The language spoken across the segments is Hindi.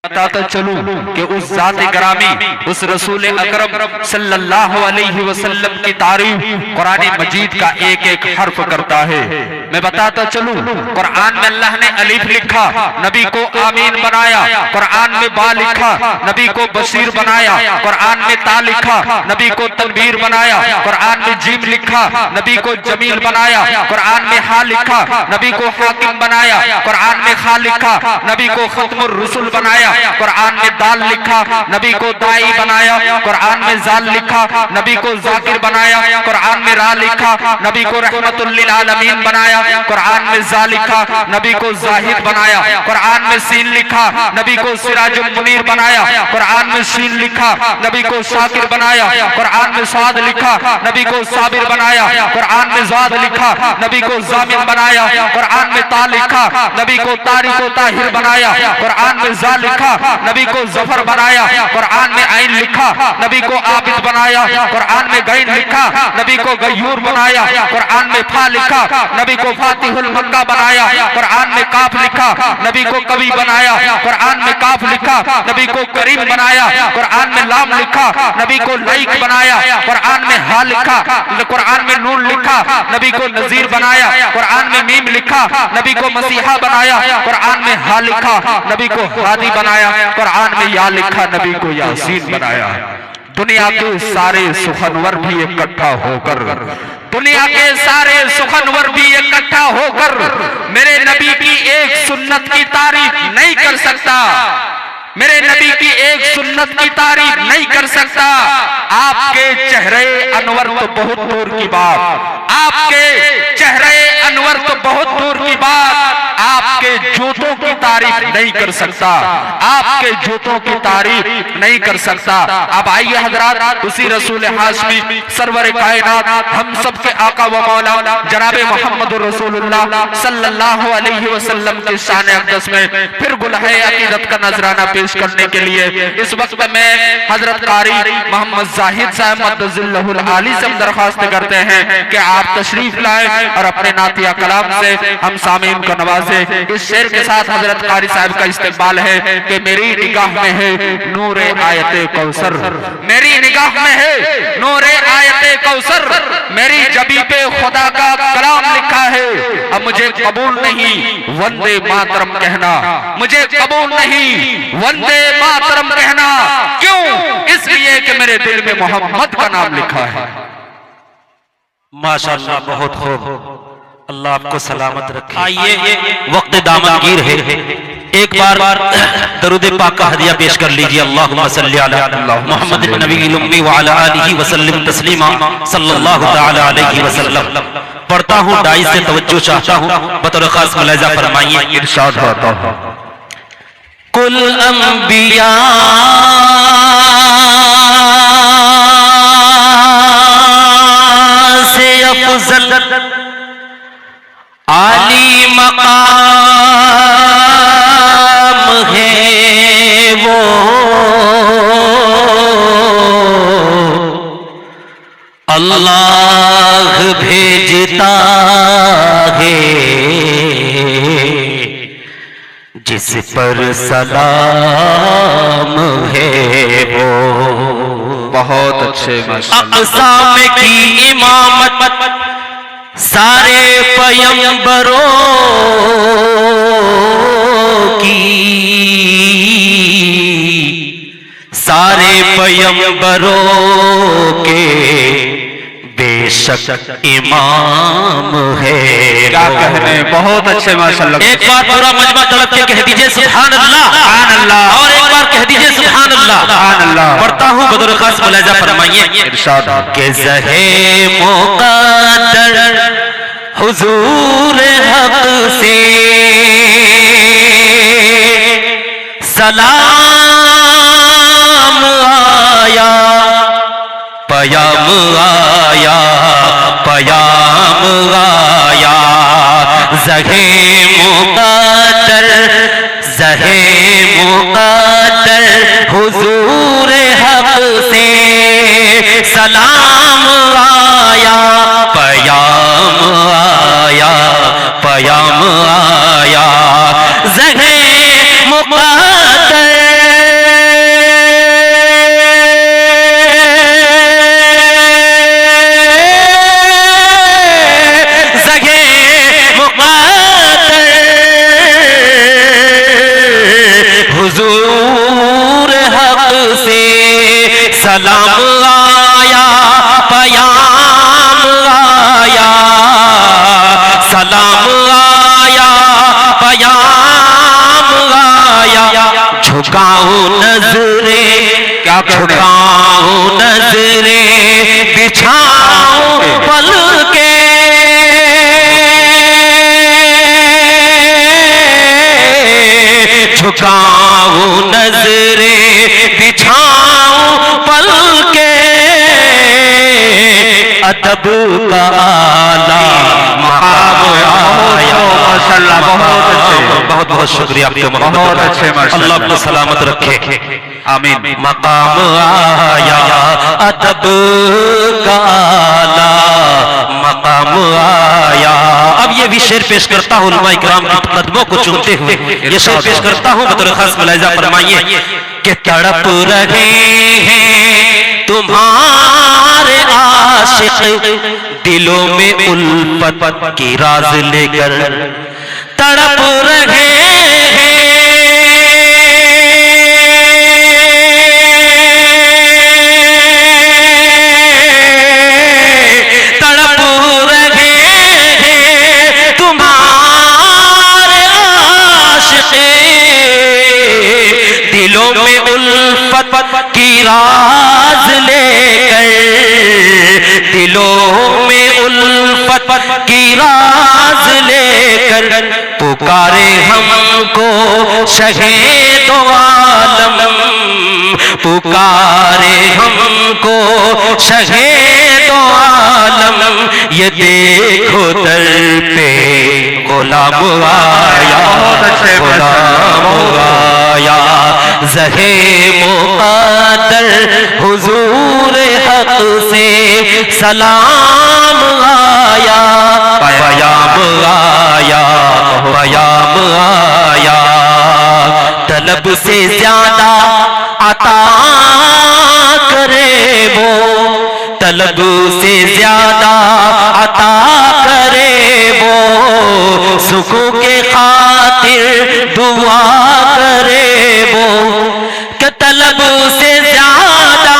बताता चलूं कि उस ज़ात ग्रामी उस रसूल अकरम सल्लल्लाहु अलैहि वसल्लम की तारीफ कुरान मजीद का एक एक हर्फ करता है। मैं बताता चलूं, कुरान में अल्लाह ने अलीफ लिखा, नबी को आमीन बनाया। कुरान में बा लिखा, नबी को बशीर बनाया। कुरान में ता लिखा, नबी को तनवीर बनाया। कुरान में जीम लिखा, नबी को जमील बनाया। कुरान में हा लिखा, नबी को हाकिम बनाया। कुरान में खा लिखा, नबी को खत्मुर रसूल बनाया। कुरान में दाल लिखा, नबी को दाई बनाया। कुरान में जाल लिखा, नबी को जाकिर बनाया। कुरान में रा लिखा, नबी को रहमतुल लिल आलमीन बनाया। कुरान में जा लिखा, नबी को जाहिद बनाया। कुरान में सीन लिखा, नबी को सिराजुल मुनीर बनाया। कुरान में शीन लिखा, नबी को शाकिर बनाया। कुरान में साद लिखा, नबी को साबिर बनाया। कुरान में जाद लिखा, नबी को जामिन बनाया। कुरान में ता लिखा, नबी को तारिक व ताहिर बनाया। कुरान में जा लिखा, नबी को जफर बनाया। कुरान में आइन लिखा, नबी को आबिद बनाया। कुरान में गैन लिखा, नबी को गयूर बनाया। कुरान में फा लिखा, नबी को फातिहुल मक्का बनाया। कुरान में काफ लिखा, नबी को कवि बनाया। कुरान में काफ लिखा, नबी को करीम बनाया। कुरान में लाम लिखा, नबी को लाइक बनाया। कुरान में हा लिखा, कुरान में नून लिखा, नबी को नजीर बनाया। कुरान में मीम लिखा, नबी को मसीहा बनाया। कुरान में हा लिखा, नबी को हादी बनाया। कुरान में या लिखा, नबी को यासीन बनाया। दुनिया के सारे सुखनवर भी इकट्ठा होकर, दुनिया के सारे सुखनवर भी इकट्ठा होकर मेरे नबी की एक सुन्नत की तारीफ नहीं कर सकता। मेरे नबी की एक सुन्नत की तारीफ नहीं कर सकता। आपके चेहरे अनवर तो बहुत दूर की बात, आपके चेहरे अनवर तो बहुत दूर की बात, आपके जूतों की तारीफ नहीं कर सकता। आपके जूतों की तारीफ नहीं कर सकता। अब आइए हजरात, उसी रसूल हाशमी सरवर कायनात हम सबके आका व मौला जनाब मोहम्मद रसूलुल्लाह सल्लल्लाहु अलैहि वसल्लम के शान अक़दस में फिर गुलहे अकीदत का नजराना पेश करने के लिए इस वक्त में हजरत कारी मोहम्मद जाहिद साहब मद्दजिल्लहुल आली से दरख्वास्त करते हैं कि आप तशरीफ लाए और अपने नातिया कलाम से हम सामीन को नवाजे। इस शेर के साथ हजरत कारी साहब का इस्तेमाल है कि मेरी निगाह में है नूरे आयते कौसर, मेरी निगाह में है नूरे आयते कौसर, मेरी जबी पे खुदा का कलाम लिखा है। अब मुझे कबूल नहीं वंदे मातरम कहना, मुझे कबूल नहीं वंदे मातरम कहना। क्यों? इसलिए कि मेरे दिल में मोहम्मद का नाम लिखा है। माशाअल्लाह, बहुत खूब, अल्लाह आपको सलामत रखे। आइए, वक्त दामनगीर है, एक बार दरूद पाक का हदिया पेश कर लीजिए। अल्लाहुम्मा सल्ली अला मुहम्मद नबील उम्मी व अला आलिहि वसल्लम तस्लीमा सल्लल्लाहु तआला अलैहि वसल्लम। पढ़ता हूँ, दाई से तवज्जो चाहता हूँ, बतौर खास मुलाहिजा फरमाइए। इरशाद होता है, कुल अंबिया से अफजल आली मकाम है वो, अल्लाह भेजता है जिस पर सलाम है वो। बहुत अच्छे माशाअल्लाह। अक़सा में की इमामत सारे पैगंबरों की, सारे पैगंबरों के बेशक इमाम है। क्या कहने, बहुत अच्छे माशाअल्लाह। एक बार पूरा मजमा तड़प के कह दीजिए सुभान अल्लाह, सुभान अल्लाह, और एक बार कह दीजिए सुभान अल्लाह, सुभान अल्लाह। पढ़ता हूँ, बदर खास मुलाहिजा फरमाइए। इरशाद के ज़हे मुक़द्दर हुजूर हक़ से सलाम आया, पयाम आया, पयाम आया। ज़हे मुक़द्दर, ज़हे मुक़द्दर हुजूर हक़ से सलाम आया, पयाम आया, पयाम आया। ज़हे मुक़द्दर सलाम आया पयाम आया, सलाम आया पयाम आया, झुकाऊं नजरे क्या झुकाऊं नजरे बिछाऊं पल के, झुकाऊं नजरे बिछाऊं पल के, अदब का आला मकाम आया। बहुत बहुत शुक्रिया आपके, बहुत अच्छे, अल्लाह आपको सलामत रखे, आमीन। मकाम आया अदब का आला मकाम आया। अब ये भी शेर पेश करता हूँ उलमा इकराम के कदमों को चूमते हुए, ये शेर पेश करता हूँ बतौर खास मुलाहिजा फरमाइए कि तड़प रहे हैं तुम्हारे आशिक दिलों में उल्फत की राज लेकर, तड़प रहे हैं की राज लेकर, दिलों में उल्फत की राज लेकर, पुकारे हमको शहे दो आलम, पुकारे हमको शहे दो आलम, ये देखो दर पे गुलाम आया, गुलाम आया, ज़हे मुक़द्दर हुजूर हक़ से सलाम आया, पयाम आया, पयाम आया, तलब से ज्यादा अता करे वो, तलब से ज्यादा अता करे वो, सुखों के खातिर दुआ करे वो, कि तलब से ज्यादा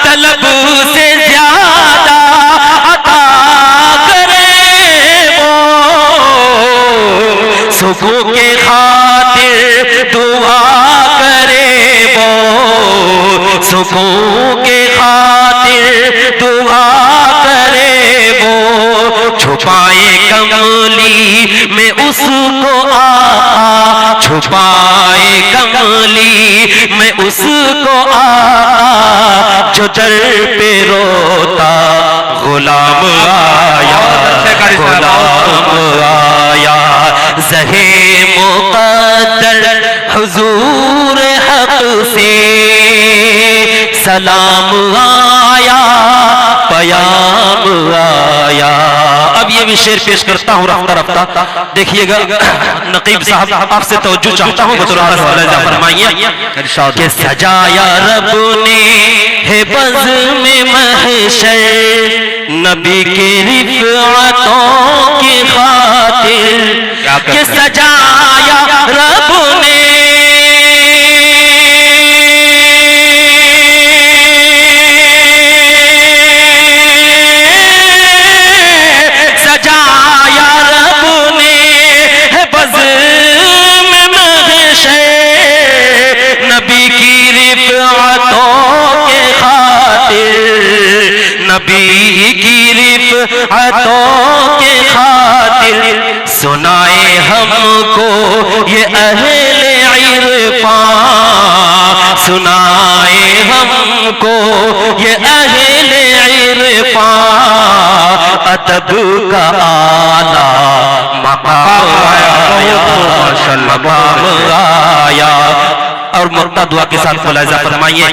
तलब से ज्यादा अता करे वो, सुखों के खातिर दुआ करे वो, सुखों के खातिर दुआ करे वो, छुपाए कमली में उसको आका, छुपाए कमली में उसको आका, जो दर पे रोता गुलाम आया, गुलाम आया, ज़हे मुक़द्दर हुजूर हक़ से सलाम आया, पयाम आया। अब ये भी शेर पेश करता हूँ रफ्ता रफ्ता, देखिएगा नकीब साहब आपसे तवज्जो चाहता हूँ, फरमाइए कि सजाया रब ने है बज़ में महशर, नबी के रिफ़अतों की खातिर, कि सजाया रब ने नबी की रिफ़अतों के खातिर, सुनाए हमको ये अहले इरफ़ान, सुनाए हमको ये अहले इरफ़ान, अदब का आला मकाम आया, मकाम आया। और मुर्दा दुआ के साथ मुलाहिजा फरमाइए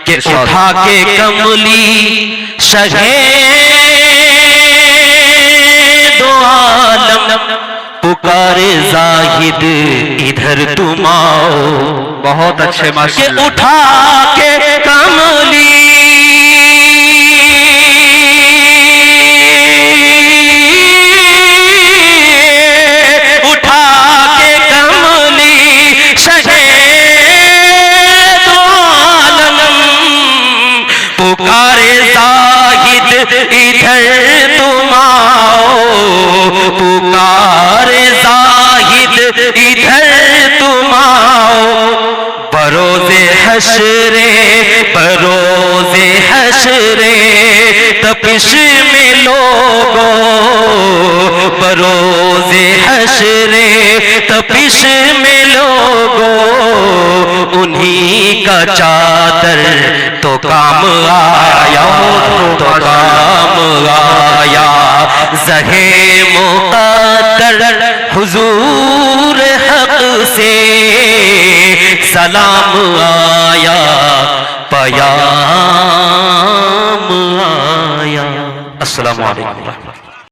कि उठा के कमली शहे दो आलम, पुकारे जाहिद इधर तुम आओ। बहुत अच्छे माशाअल्लाह। के उठा के कमली उठा तपिश में लोगों बरोज़े हश्रे, तपिश में लोगों उन्हीं का चादर तो काम आया, तो काम आया। ज़हे मुक़द्दर हुजूर हक़ से सलाम आया, पयाम आया। अस्सलामु अलैकुम।